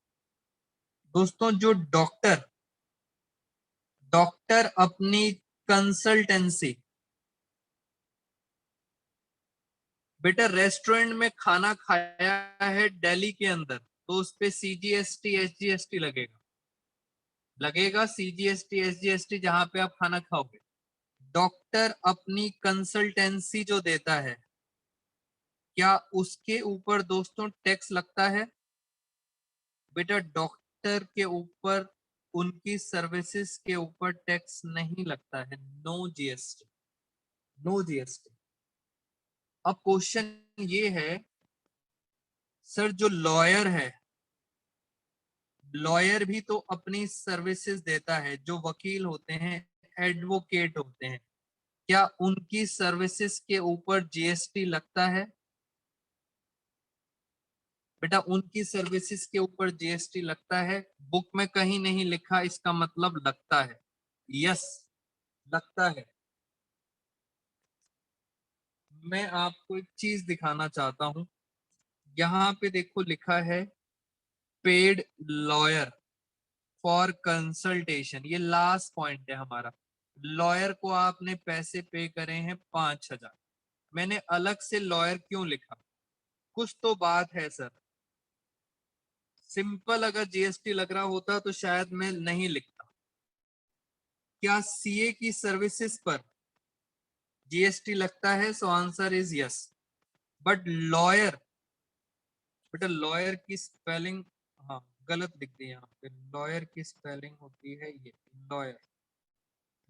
दोस्तों, जो डॉक्टर डॉक्टर अपनी कंसल्टेंसी, बेटा रेस्टोरेंट में खाना खाया है दिल्ली के अंदर, तो उस पे सीजीएसटी एसजीएसटी लगेगा, लगेगा सीजीएसटी एसजीएसटी जहां पे आप खाना खाओगे। डॉक्टर अपनी कंसल्टेंसी जो देता है, क्या उसके ऊपर दोस्तों टैक्स लगता है? बेटा डॉक्टर के ऊपर, उनकी सर्विसेज के ऊपर टैक्स नहीं लगता है, नो जीएसटी, नो जीएसटी। अब क्वेश्चन ये है, सर जो लॉयर है, लॉयर भी तो अपनी सर्विसेज देता है, जो वकील होते हैं, एडवोकेट होते हैं, क्या उनकी सर्विसेज के ऊपर जीएसटी लगता है? बेटा उनकी सर्विसेज के ऊपर जीएसटी लगता है, बुक में कहीं नहीं लिखा, इसका मतलब लगता है, यस लगता है। मैं आपको एक चीज दिखाना चाहता हूं, यहाँ पे देखो लिखा है पेड लॉयर फॉर कंसल्टेशन, ये लास्ट पॉइंट है हमारा। लॉयर को आपने पैसे पे करे हैं 5000, मैंने अलग से लॉयर क्यों लिखा, कुछ तो बात है सर। सिंपल अगर जीएसटी लग रहा होता तो शायद मैं नहीं लिखता। क्या सीए की सर्विसेज पर जीएसटी लगता है? So answer is yes. But lawyer, बेटा लॉयर की स्पेलिंग, हाँ गलत लिख दी यहाँ पे, लॉयर की स्पेलिंग होती है ये लॉयर,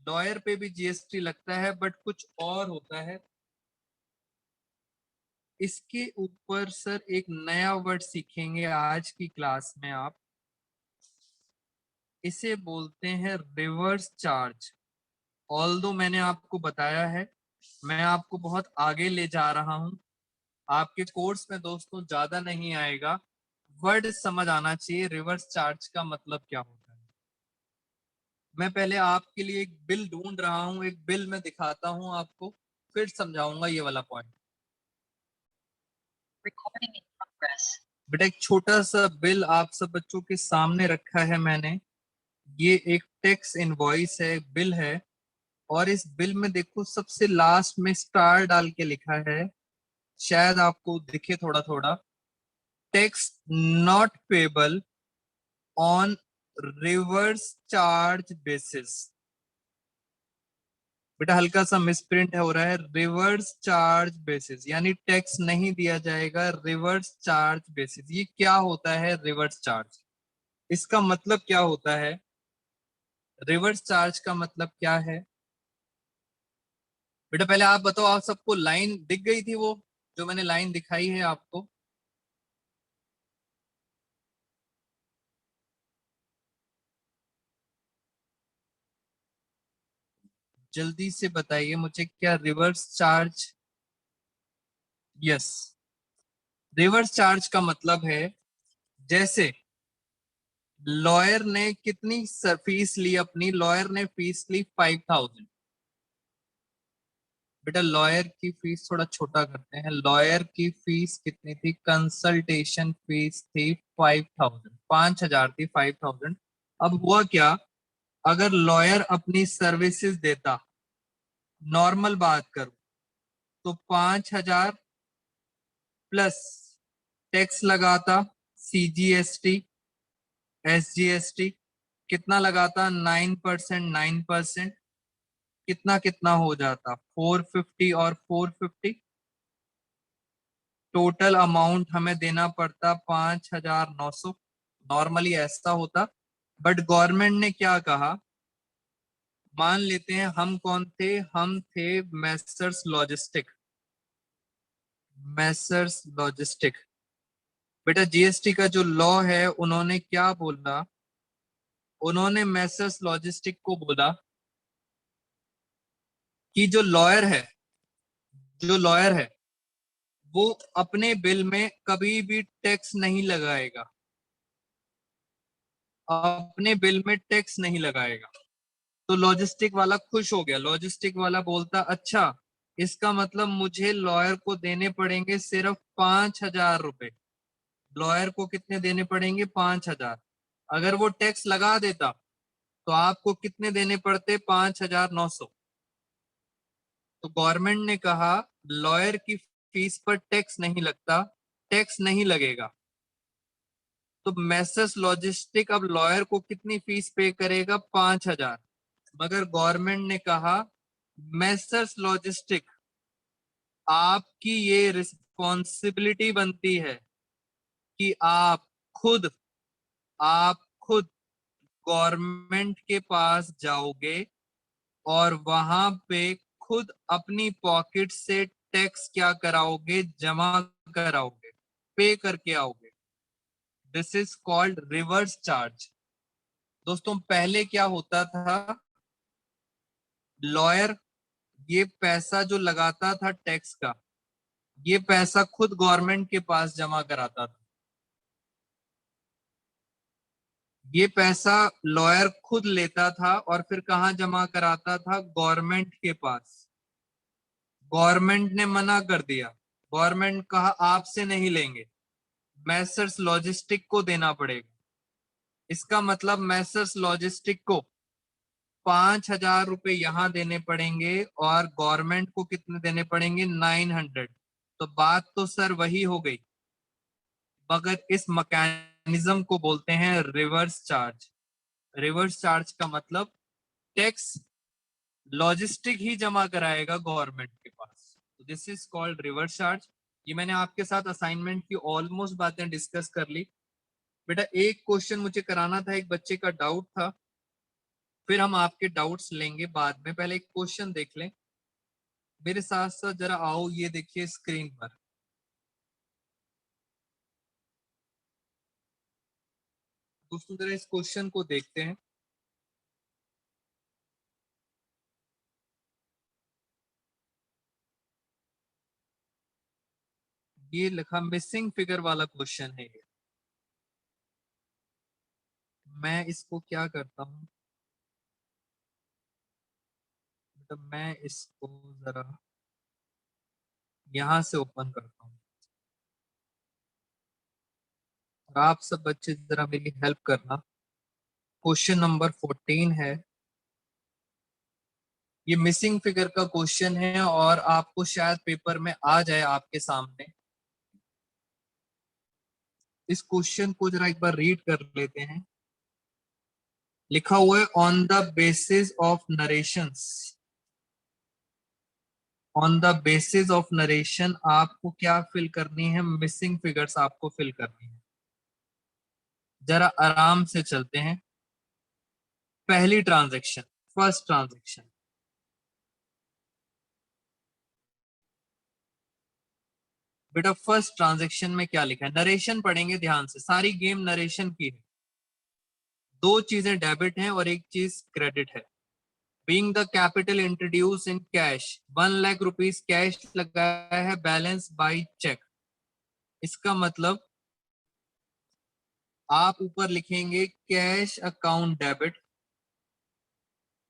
लॉयर पे भी जीएसटी लगता है बट कुछ और होता है। इसके ऊपर सर एक नया वर्ड सीखेंगे आज की क्लास में आप, इसे बोलते हैं रिवर्स चार्ज। ऑल्दो मैंने आपको बताया है, मैं आपको बहुत आगे ले जा रहा हूं। आपके कोर्स में दोस्तों ज्यादा नहीं आएगा, वर्ड समझ आना चाहिए रिवर्स चार्ज का मतलब क्या होता है। मैं पहले आपके लिए एक बिल ढूंढ रहा हूं, एक बिल में दिखाता हूं आपको, फिर समझाऊंगा ये वाला पॉइंट। Recording in progress. बेटा एक छोटा सा बिल आप सब बच्चों के सामने रखा है मैंने। ये एक टैक्स इनवॉइस है, बिल है, और इस बिल में देखो सबसे लास्ट में स्टार डाल के लिखा है, शायद आपको दिखे थोड़ा थोड़ा, tax not payable on reverse charge basis. बेटा हल्का सा मिसप्रिंट हो रहा है, रिवर्स चार्ज बेसिस, यानी टैक्स नहीं दिया जाएगा रिवर्स चार्ज बेसिस। ये क्या होता है रिवर्स चार्ज, इसका मतलब क्या होता है, रिवर्स चार्ज का मतलब क्या है? बेटा पहले आप बताओ, आप सबको लाइन दिख गई थी वो जो मैंने लाइन दिखाई है आपको? जल्दी से बताइए मुझे, क्या reverse charge? Yes, reverse charge का मतलब है, जैसे लॉयर ने कितनी फीस ली अपनी, लॉयर ने फीस ली 5000। बेटा लॉयर की फीस थोड़ा छोटा करते हैं, लॉयर की फीस कितनी थी, कंसल्टेशन फीस थी 5000, 5000 थी, 5000। अब हुआ क्या, अगर लॉयर अपनी सर्विसेज देता, नॉर्मल बात करूं तो 5000 प्लस टैक्स लगाता, सीजीएसटी, एसजीएसटी, कितना लगाता, 9%, 9%, कितना कितना हो जाता, 450 और 450, टोटल अमाउंट हमें देना पड़ता 5900। नॉर्मली ऐसा होता, बट गवर्नमेंट ने क्या कहा, मान लेते हैं हम कौन थे, हम थे मैसर्स लॉजिस्टिक, मैसर्स लॉजिस्टिक। बेटा जीएसटी का जो लॉ है, उन्होंने क्या बोला, उन्होंने मैसर्स लॉजिस्टिक को बोला कि जो लॉयर है, जो लॉयर है वो अपने बिल में कभी भी टैक्स नहीं लगाएगा, अपने बिल में टैक्स नहीं लगाएगा। तो लॉजिस्टिक वाला खुश हो गया, लॉजिस्टिक वाला बोलता अच्छा, इसका मतलब मुझे लॉयर को देने पड़ेंगे सिर्फ 5000 रुपए। लॉयर को कितने देने पड़ेंगे, 5000। अगर वो टैक्स लगा देता तो आपको कितने देने पड़ते, 5900। तो गवर्नमेंट ने कहा लॉयर की फीस पर टैक्स नहीं लगता, टैक्स नहीं लगेगा, तो मैसर्स लॉजिस्टिक अब लॉयर को कितनी फीस पे करेगा, 5000। मगर गवर्नमेंट ने कहा मैसर्स लॉजिस्टिक, आपकी ये रिस्पॉन्सिबिलिटी बनती है कि खुद आप खुद गवर्नमेंट के पास जाओगे और वहां पे खुद अपनी पॉकेट से टैक्स क्या कराओगे, जमा कराओगे, पे करके आओगे। This is called reverse charge. दोस्तों पहले क्या होता था, लॉयर ये पैसा जो लगाता था टैक्स का, ये पैसा खुद गवर्नमेंट के पास जमा कराता था। ये पैसा लॉयर खुद लेता था और फिर कहाँ जमा कराता था, गवर्नमेंट के पास। गवर्नमेंट ने मना कर दिया, गवर्नमेंट कहा आपसे नहीं लेंगे, मैसर्स लॉजिस्टिक को देना पड़ेगा। इसका मतलब मैसर्स लॉजिस्टिक को 5000 रुपए यहां देने पड़ेंगे और गवर्नमेंट को कितने देने पड़ेंगे, 900। तो बात तो सर वही हो गई, मगर इस मैकेनिज्म को बोलते हैं रिवर्स चार्ज। रिवर्स चार्ज का मतलब टैक्स लॉजिस्टिक ही जमा कराएगा गवर्नमेंट के पास, तो this is called reverse charge. ये मैंने आपके साथ असाइनमेंट की ऑलमोस्ट बातें डिस्कस कर ली। बेटा एक क्वेश्चन मुझे कराना था, एक बच्चे का डाउट था, फिर हम आपके डाउट्स लेंगे बाद में, पहले एक क्वेश्चन देख लें। मेरे साथ साथ जरा आओ, ये देखिए स्क्रीन पर, दोस्तों जरा इस क्वेश्चन को देखते हैं। ये लिखा मिसिंग फिगर वाला क्वेश्चन है ये। मैं इसको क्या करता हूँ, मतलब मैं इसको जरा यहां से ओपन करता हूँ और आप सब बच्चे जरा मेरी हेल्प करना। क्वेश्चन नंबर 14 है, ये मिसिंग फिगर का क्वेश्चन है और आपको शायद पेपर में आ जाए आपके सामने। इस क्वेश्चन को जरा एक बार रीड कर लेते हैं। लिखा हुआ है on the basis of narrations. On the basis of narration आपको क्या फिल करनी है, मिसिंग फिगर्स आपको फिल करनी है। जरा आराम से चलते हैं। पहली ट्रांजैक्शन, फर्स्ट ट्रांजैक्शन, बेटा फर्स्ट ट्रांजैक्शन में क्या लिखा है, नरेशन पढ़ेंगे ध्यान से, सारी गेम नरेशन की है। दो चीजें डेबिट हैं और एक चीज क्रेडिट है। Being the capital introduce in cash, 1 lakh rupees cash लगाया है, बैलेंस बाई चेक। इसका मतलब आप ऊपर लिखेंगे कैश अकाउंट डेबिट,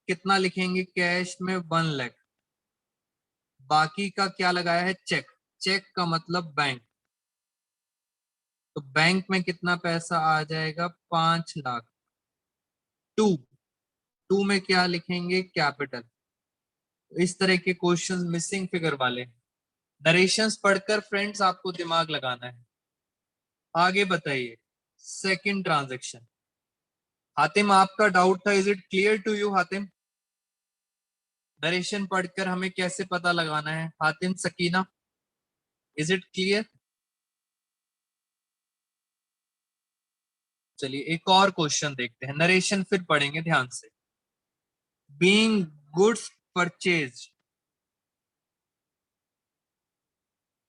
कितना लिखेंगे कैश में 1 लाख, बाकी का क्या लगाया है चेक, चेक का मतलब बैंक, तो बैंक में कितना पैसा आ जाएगा 5 लाख। टू, टू में क्या लिखेंगे कैपिटल। इस तरह के क्वेश्चंस मिसिंग फिगर वाले। नरेशंस पढ़कर फ्रेंड्स आपको दिमाग लगाना है। आगे बताइए सेकंड ट्रांजैक्शन। हातिम आपका डाउट था, is it clear to you Hatim? Narration पढ़कर हमें कैसे पता लगाना है, Hatim Sakina is it clear? चलिए एक और क्वेश्चन देखते हैं, नरेशन फिर पढ़ेंगे ध्यान से। बीइंग गुड्स परचेज,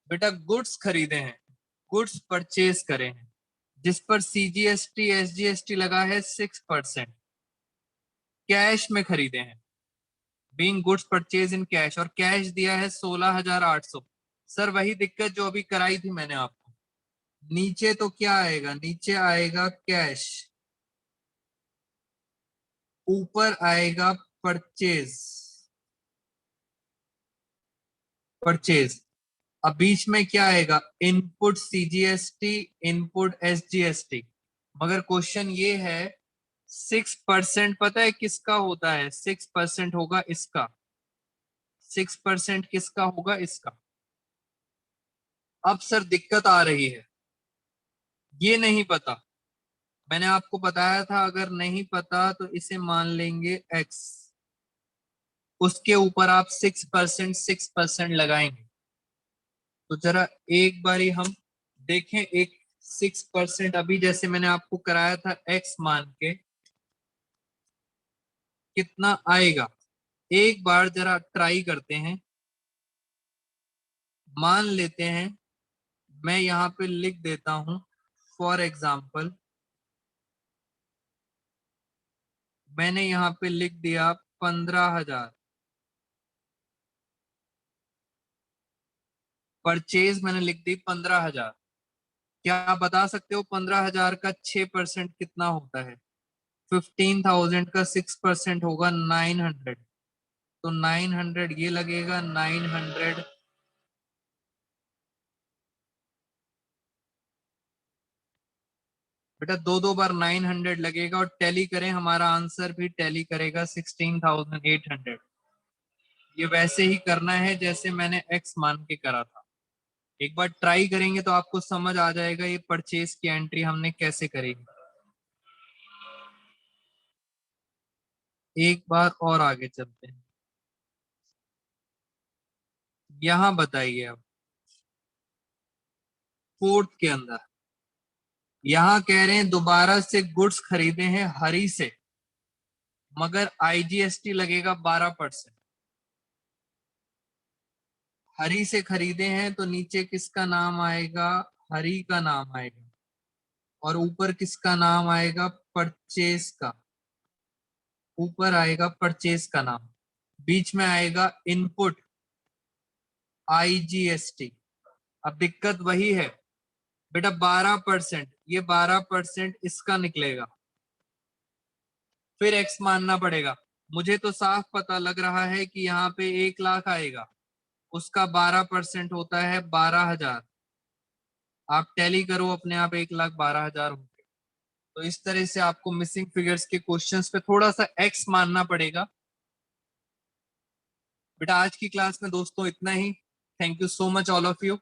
बेटा गुड्स खरीदे हैं, गुड्स परचेज करे हैं, जिस पर सीजीएसटी एसजीएसटी लगा है 6%, कैश में खरीदे हैं। Being goods purchase in cash, और कैश दिया है 16,800। सर वही दिक्कत जो अभी कराई थी मैंने आपको। नीचे तो क्या आएगा, नीचे आएगा कैश, ऊपर आएगा परचेज, परचेज। अब बीच में क्या आएगा, इनपुट सीजीएसटी, इनपुट एसजीएसटी। मगर क्वेश्चन ये है 6% पता है किसका होता है, 6% होगा इसका, 6% किसका होगा इसका। अब सर दिक्कत आ रही है, ये नहीं पता, मैंने आपको बताया था अगर नहीं पता तो इसे मान लेंगे x, उसके ऊपर आप 6% लगाएंगे। तो जरा एक बारी हम देखें, एक 6% अभी जैसे मैंने आपको कराया था x मान के कितना आएगा, एक बार जरा ट्राई करते हैं। मान लेते हैं, मैं यहां पे लिख देता हूं फॉर एग्जाम्पल, मैंने यहां पे लिख दिया 15,000, परचेज मैंने लिख दी 15,000। क्या आप बता सकते हो 15,000 का 6% कितना होता है? 15,000 का 6% होगा 900, तो 900 ये लगेगा 900, बेटा दो दो बार 900 लगेगा और टैली करें, हमारा आंसर भी टैली करेगा 16,800। ये वैसे ही करना है जैसे मैंने एक्स मान के करा था। एक बार ट्राई करेंगे तो आपको समझ आ जाएगा ये परचेज की एंट्री हमने कैसे करेगी। एक बार और आगे चलते हैं, यहां बताइए अब फोर्थ के अंदर, यहां कह रहे हैं दोबारा से गुड्स खरीदे हैं हरी से, मगर आईजीएसटी लगेगा 12%। हरी से खरीदे हैं तो नीचे किसका नाम आएगा, हरी का नाम आएगा, और ऊपर किसका नाम आएगा, परचेज का, ऊपर आएगा परचेज का नाम, बीच में आएगा इनपुट आईजीएसटी, अब दिक्कत वही है बेटा, 12%, ये 12% इसका निकलेगा, फिर x मानना पड़ेगा। मुझे तो साफ पता लग रहा है कि यहाँ पे 1 लाख आएगा, उसका 12% होता है 12,000। आप टैली करो अपने आप, 1,12,000 होंगे। तो इस तरह से आपको मिसिंग फिगर्स के क्वेश्चंस पे थोड़ा सा x मानना पड़ेगा। बेटा आज की क्लास में दोस्तों इतना ही। Thank you so much all of you.